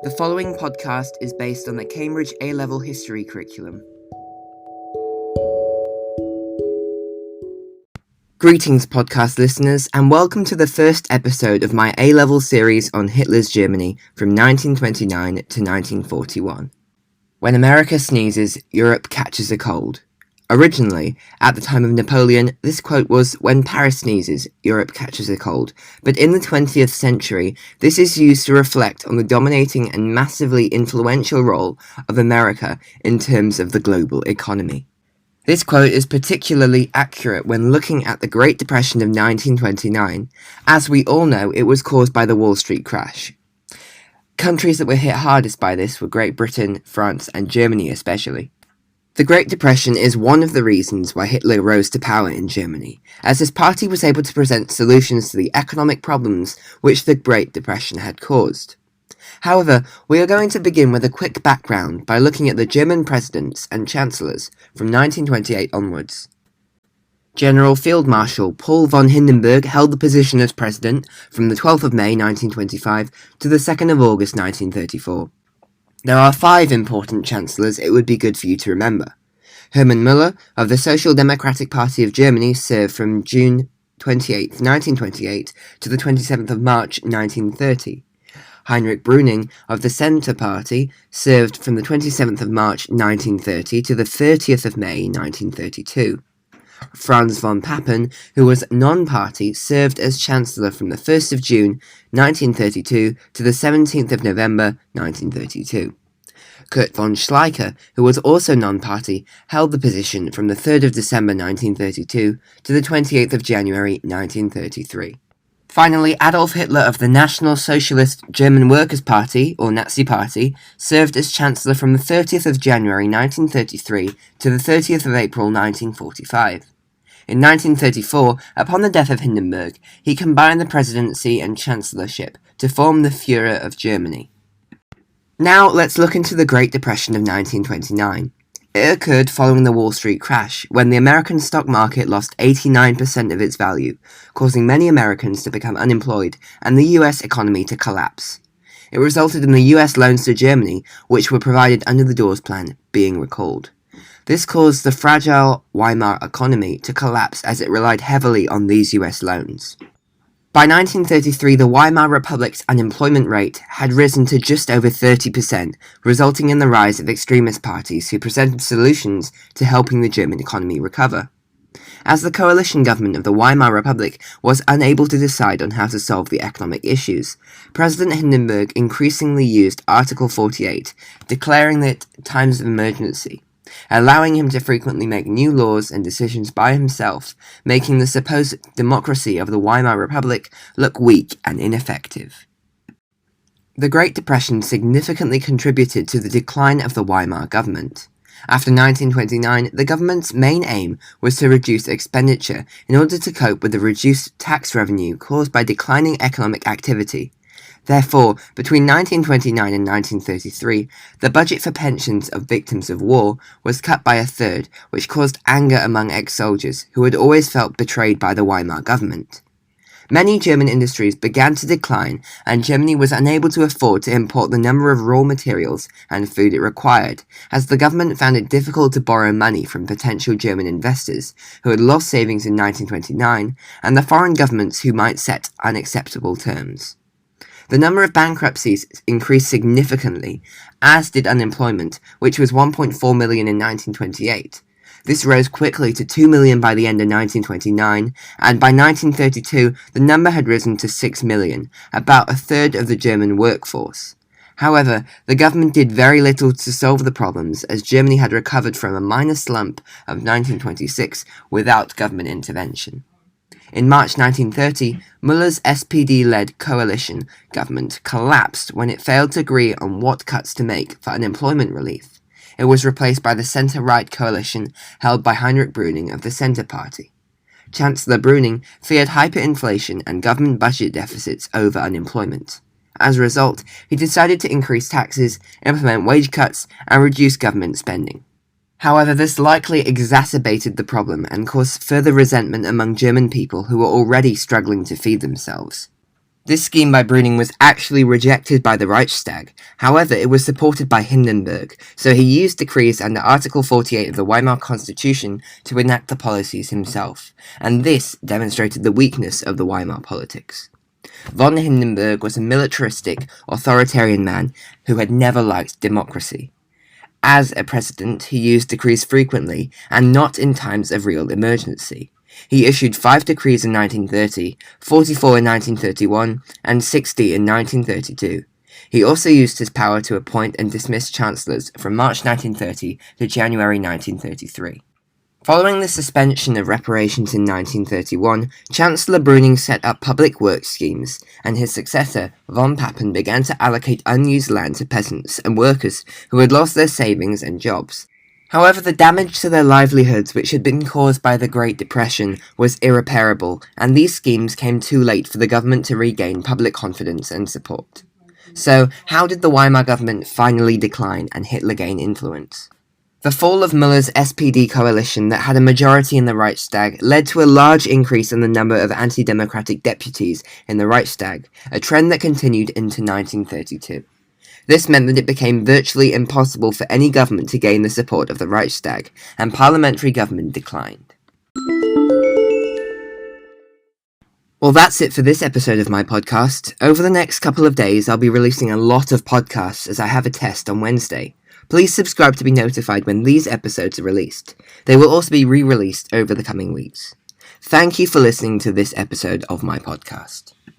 The following podcast is based on the Cambridge A-Level History curriculum. Greetings, podcast listeners, and welcome to the first episode of my A-Level series on Hitler's Germany from 1929 to 1941. When America sneezes, Europe catches a cold. Originally, at the time of Napoleon, this quote was, "When Paris sneezes, Europe catches a cold," but in the 20th century, this is used to reflect on the dominating and massively influential role of America in terms of the global economy. This quote is particularly accurate when looking at the Great Depression of 1929. As we all know, it was caused by the Wall Street crash. Countries that were hit hardest by this were Great Britain, France, and Germany especially. The Great Depression is one of the reasons why Hitler rose to power in Germany, as his party was able to present solutions to the economic problems which the Great Depression had caused. However, we are going to begin with a quick background by looking at the German presidents and chancellors from 1928 onwards. General Field Marshal Paul von Hindenburg held the position as president from the 12th of May 1925 to the 2nd of August 1934. There are 5 important chancellors it would be good for you to remember. Hermann Müller of the Social Democratic Party of Germany served from June 28, 1928 to the 27th of March 1930. Heinrich Brüning of the Centre Party served from the 27th of March 1930 to the 30th of May 1932. Franz von Papen, who was non-party, served as Chancellor from the 1st of June 1932 to the 17th of November 1932. Kurt von Schleicher, who was also non-party, held the position from the 3rd of December 1932 to the 28th of January 1933. Finally, Adolf Hitler of the National Socialist German Workers' Party, or Nazi Party, served as Chancellor from the 30th of January 1933 to the 30th of April 1945. In 1934, upon the death of Hindenburg, he combined the presidency and chancellorship to form the Führer of Germany. Now let's look into the Great Depression of 1929. It occurred following the Wall Street crash, when the American stock market lost 89% of its value, causing many Americans to become unemployed and the US economy to collapse. It resulted in the US loans to Germany, which were provided under the Dawes Plan, being recalled. This caused the fragile Weimar economy to collapse as it relied heavily on these US loans. By 1933, the Weimar Republic's unemployment rate had risen to just over 30%, resulting in the rise of extremist parties who presented solutions to helping the German economy recover. As the coalition government of the Weimar Republic was unable to decide on how to solve the economic issues, President Hindenburg increasingly used Article 48, declaring it times of emergency, allowing him to frequently make new laws and decisions by himself, making the supposed democracy of the Weimar Republic look weak and ineffective. The Great Depression significantly contributed to the decline of the Weimar government. After 1929, the government's main aim was to reduce expenditure in order to cope with the reduced tax revenue caused by declining economic activity. Therefore, between 1929 and 1933, the budget for pensions of victims of war was cut by a third, which caused anger among ex-soldiers who had always felt betrayed by the Weimar government. Many German industries began to decline, and Germany was unable to afford to import the number of raw materials and food it required, as the government found it difficult to borrow money from potential German investors who had lost savings in 1929, and the foreign governments who might set unacceptable terms. The number of bankruptcies increased significantly, as did unemployment, which was 1.4 million in 1928. This rose quickly to 2 million by the end of 1929, and by 1932 the number had risen to 6 million, about a third of the German workforce. However, the government did very little to solve the problems, as Germany had recovered from a minor slump of 1926 without government intervention. In March 1930, Müller's SPD-led coalition government collapsed when it failed to agree on what cuts to make for unemployment relief. It was replaced by the centre-right coalition held by Heinrich Brüning of the Centre Party. Chancellor Brüning feared hyperinflation and government budget deficits over unemployment. As a result, he decided to increase taxes, implement wage cuts, and reduce government spending. However, this likely exacerbated the problem and caused further resentment among German people who were already struggling to feed themselves. This scheme by Brüning was actually rejected by the Reichstag. However, it was supported by Hindenburg, so he used decrees under Article 48 of the Weimar Constitution to enact the policies himself, and this demonstrated the weakness of the Weimar politics. Von Hindenburg was a militaristic, authoritarian man who had never liked democracy. As a president, he used decrees frequently, and not in times of real emergency. He issued 5 decrees in 1930, 44 in 1931, and 60 in 1932. He also used his power to appoint and dismiss chancellors from March 1930 to January 1933. Following the suspension of reparations in 1931, Chancellor Brüning set up public works schemes, and his successor, von Papen, began to allocate unused land to peasants and workers who had lost their savings and jobs. However, the damage to their livelihoods, which had been caused by the Great Depression, was irreparable, and these schemes came too late for the government to regain public confidence and support. So, how did the Weimar government finally decline and Hitler gain influence? The fall of Müller's SPD coalition that had a majority in the Reichstag led to a large increase in the number of anti-democratic deputies in the Reichstag, a trend that continued into 1932. This meant that it became virtually impossible for any government to gain the support of the Reichstag, and parliamentary government declined. Well, that's it for this episode of my podcast. Over the next couple of days, I'll be releasing a lot of podcasts as I have a test on Wednesday. Please subscribe to be notified when these episodes are released. They will also be re-released over the coming weeks. Thank you for listening to this episode of my podcast.